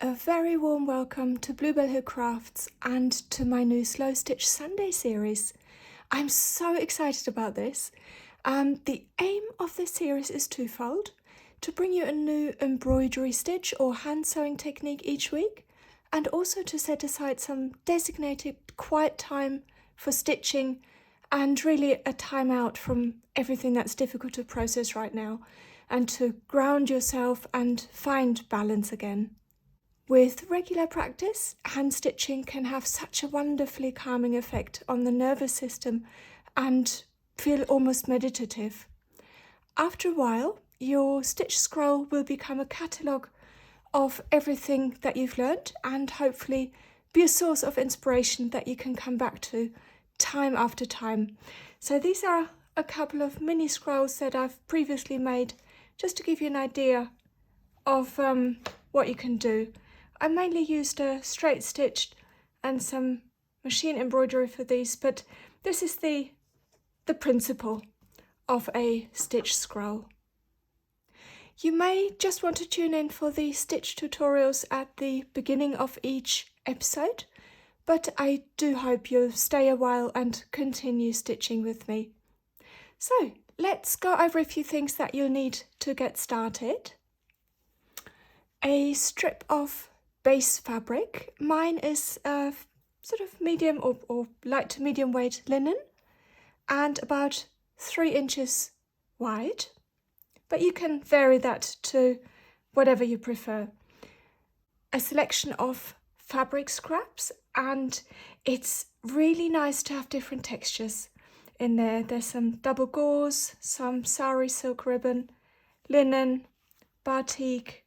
A very warm welcome to Bluebell Hill Crafts and to my new Slow Stitch Sunday series. I'm so excited about this. The aim of this series is twofold: to bring you a new embroidery stitch or hand sewing technique each week, and also to set aside some designated quiet time for stitching and really a time out from everything that's difficult to process right now, and to ground yourself and find balance again. With regular practice, hand stitching can have such a wonderfully calming effect on the nervous system and feel almost meditative. After a while, your stitch scroll will become a catalogue of everything that you've learned and hopefully be a source of inspiration that you can come back to time after time. So these are a couple of mini scrolls that I've previously made just to give you an idea of what you can do. I mainly used a straight stitched and some machine embroidery for these, but this is the principle of a stitch scroll. You may just want to tune in for the stitch tutorials at the beginning of each episode, but I do hope you'll stay a while and continue stitching with me. So let's go over a few things that you'll need to get started. A strip of base fabric. Mine is sort of medium or light to medium weight linen and about 3 inches wide, but you can vary that to whatever you prefer. A selection of fabric scraps, and it's really nice to have different textures in there. There's some double gauze, some sari silk ribbon, linen, batik,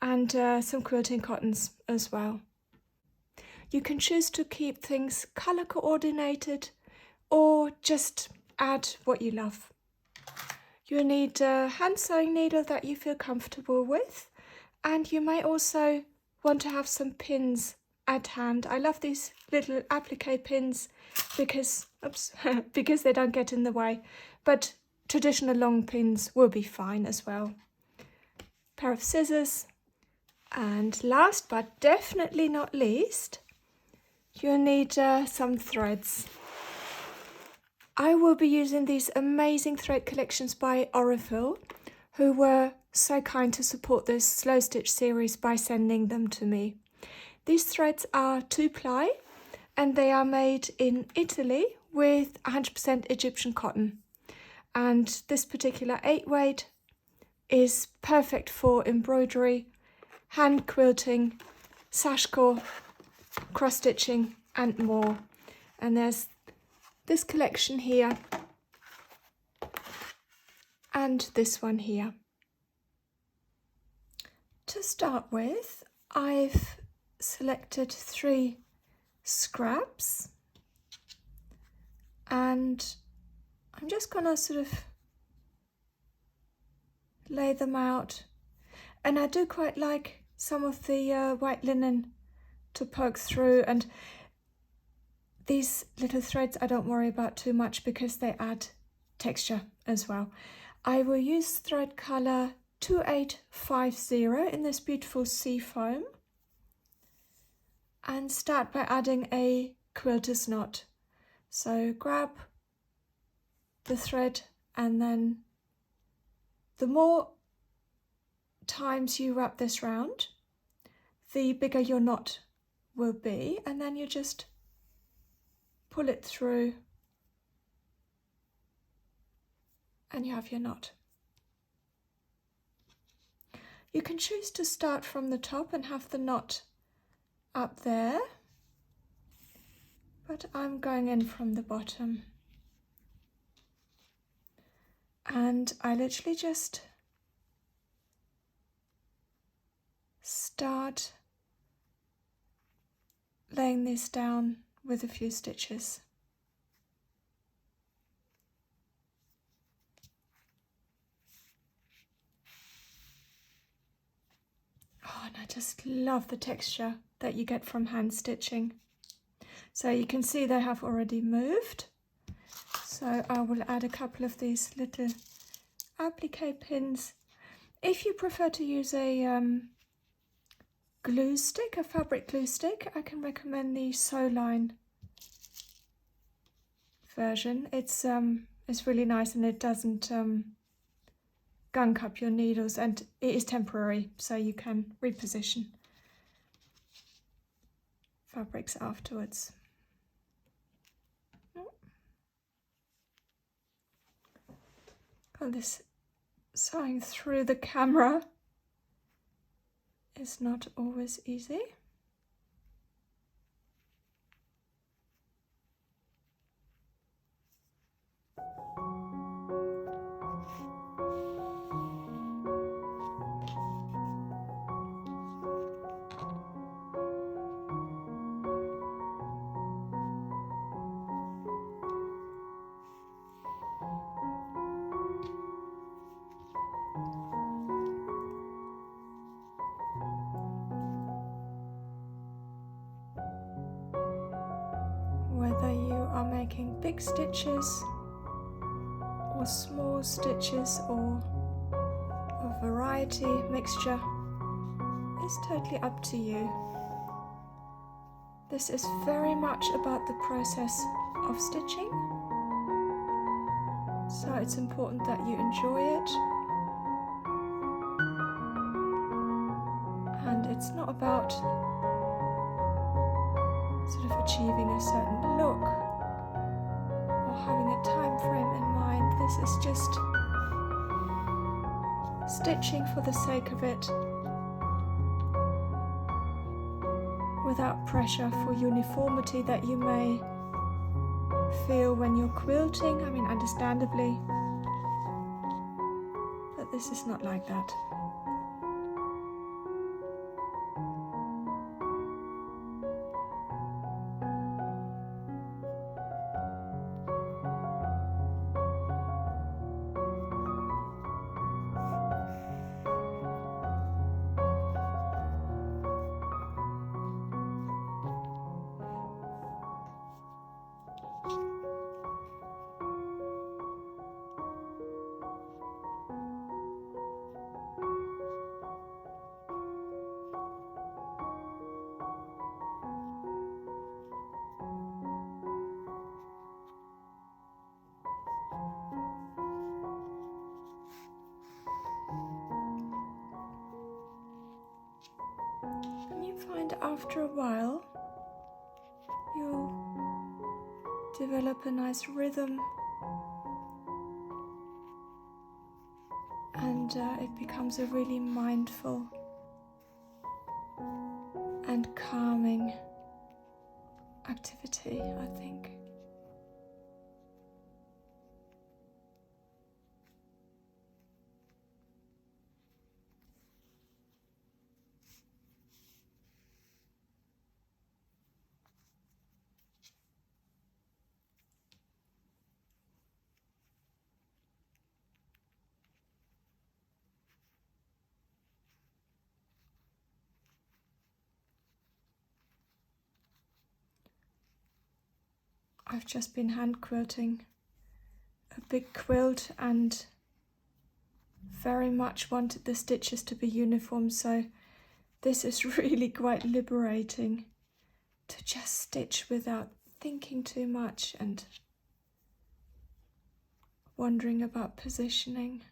and some quilting cottons as well. You can choose to keep things colour coordinated or just add what you love. You'll need a hand sewing needle that you feel comfortable with, and you may also want to have some pins at hand. I love these little applique pins because they don't get in the way, but traditional long pins will be fine as well. Pair of scissors. And last but definitely not least, you'll need some threads. I will be using these amazing thread collections by Aurifil, who were so kind to support this Slow Stitch series by sending them to me. These threads are 2-ply and they are made in Italy with 100% Egyptian cotton. And this particular 8-weight is perfect for embroidery, hand quilting, sash core, cross stitching and more. And there's this collection here and this one here. To start with, I've selected 3 scraps and I'm just gonna sort of lay them out. And I do quite like some of the white linen to poke through, and these little threads I don't worry about too much because they add texture as well. I will use thread colour 2850 in this beautiful sea foam and start by adding a quilter's knot. So grab the thread, and then the more times you wrap this round, the bigger your knot will be, and then you just pull it through and you have your knot. You can choose to start from the top and have the knot up there, but I'm going in from the bottom, and I literally just start laying this down with a few stitches. Oh, and I just love the texture that you get from hand stitching. So you can see they have already moved. So I will add a couple of these little applique pins. If you prefer to use a glue stick, a fabric glue stick. I can recommend the Sewline version. It's really nice, and it doesn't gunk up your needles, and it is temporary, so you can reposition fabrics afterwards. Oh, this sewing through the camera is not always easy. Whether you are making big stitches or small stitches or a variety mixture, is totally up to you. This is very much about the process of stitching, so it's important that you enjoy it, and it's not about sort of achieving a certain look or having a time frame in mind. This is just stitching for the sake of it, without pressure for uniformity that you may feel when you're quilting. I mean, understandably, but this is not like that. And you find after a while you'll develop a nice rhythm, and it becomes a really mindful and calming activity, I think. I've just been hand quilting a big quilt and very much wanted the stitches to be uniform, so this is really quite liberating to just stitch without thinking too much and wondering about positioning.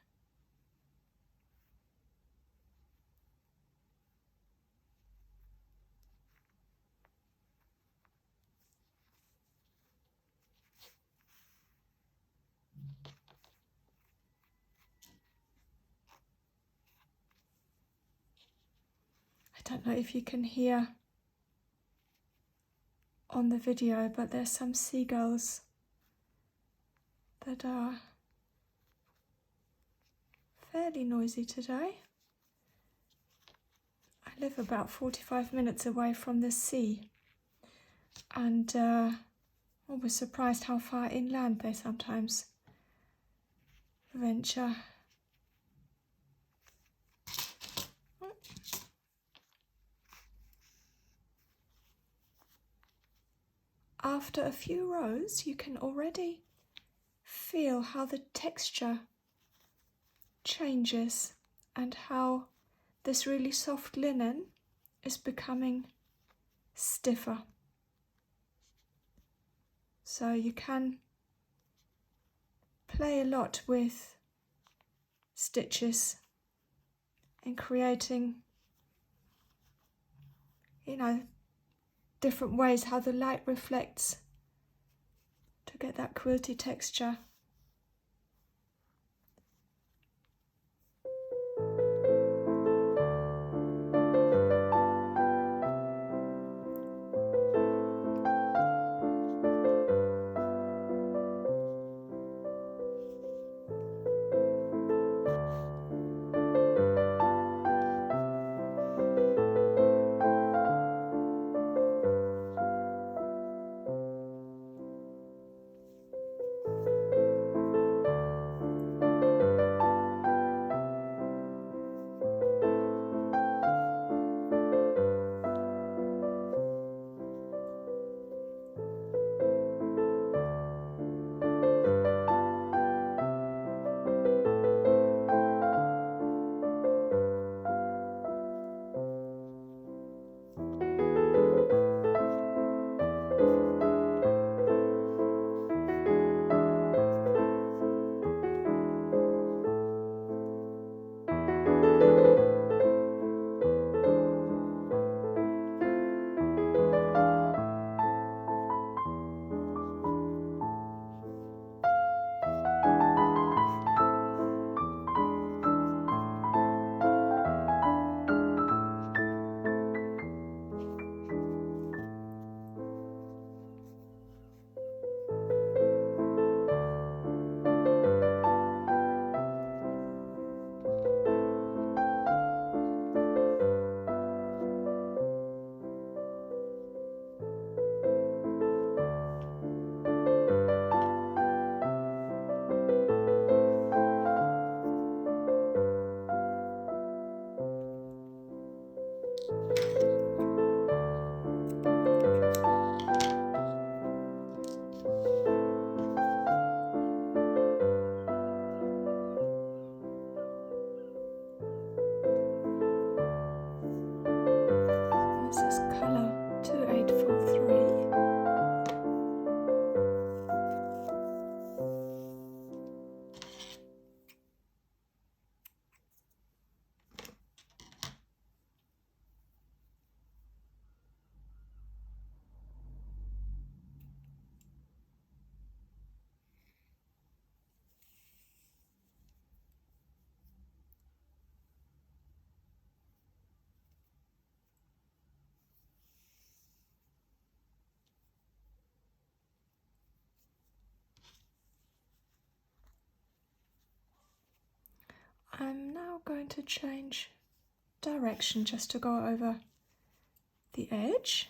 I don't know if you can hear on the video, but there's some seagulls that are fairly noisy today. I live about 45 minutes away from the sea, and I was surprised how far inland they sometimes venture. After a few rows, you can already feel how the texture changes and how this really soft linen is becoming stiffer. So you can play a lot with stitches and creating, different ways how the light reflects to get that quilty texture. I'm now going to change direction just to go over the edge.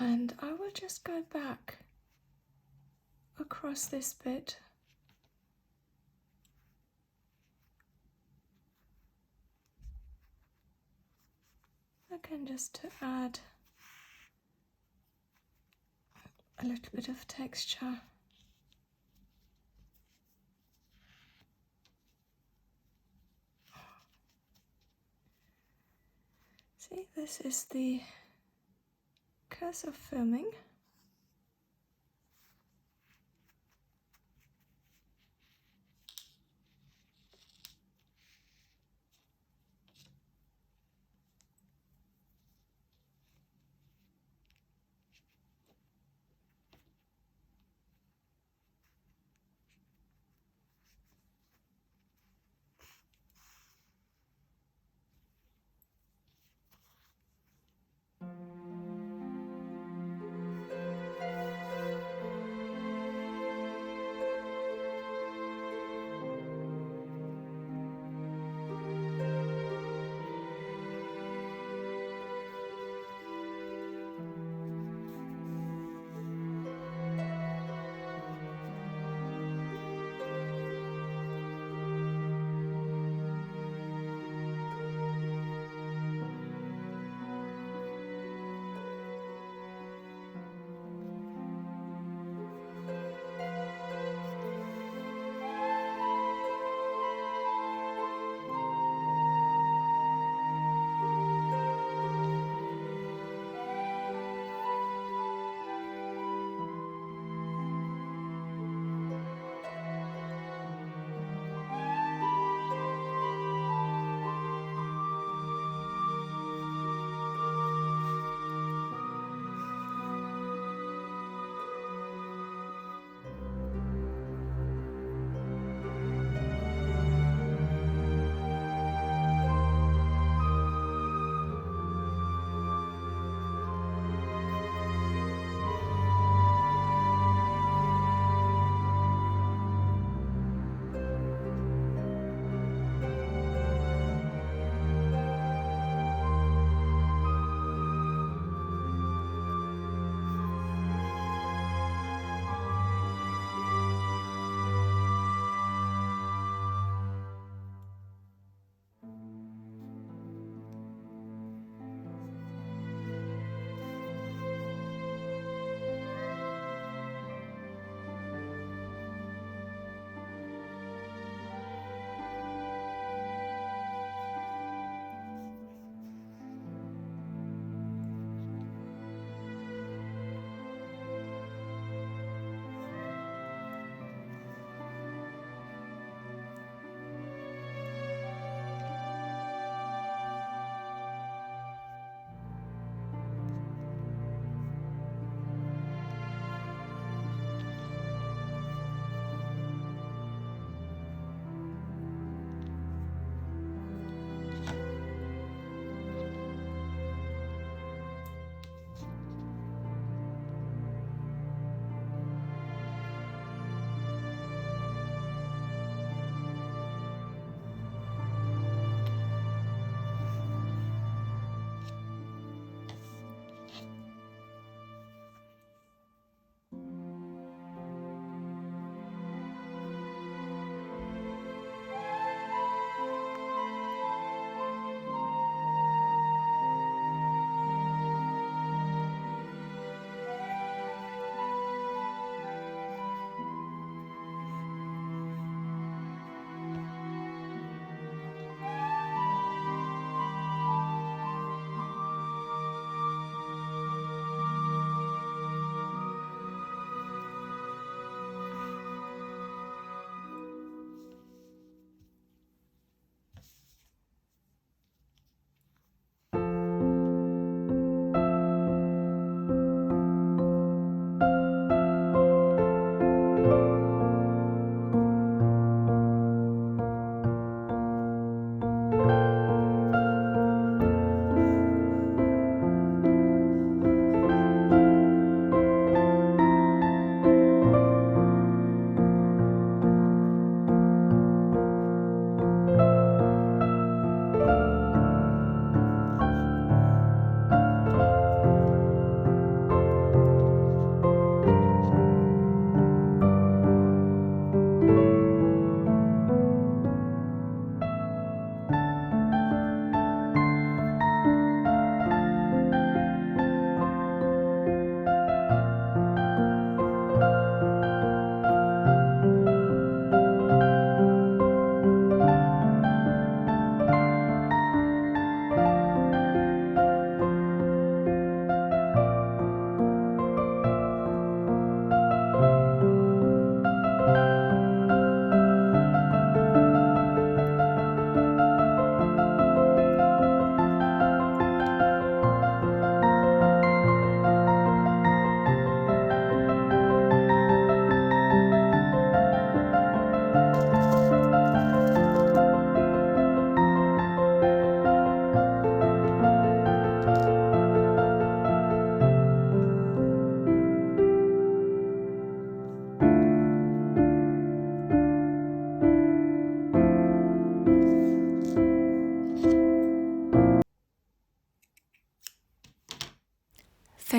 And I will just go back across this bit. Again, just to add a little bit of texture. See, this is the curse of filming.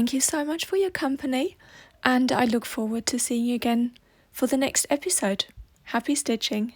thank you so much for your company, and I look forward to seeing you again for the next episode. Happy stitching!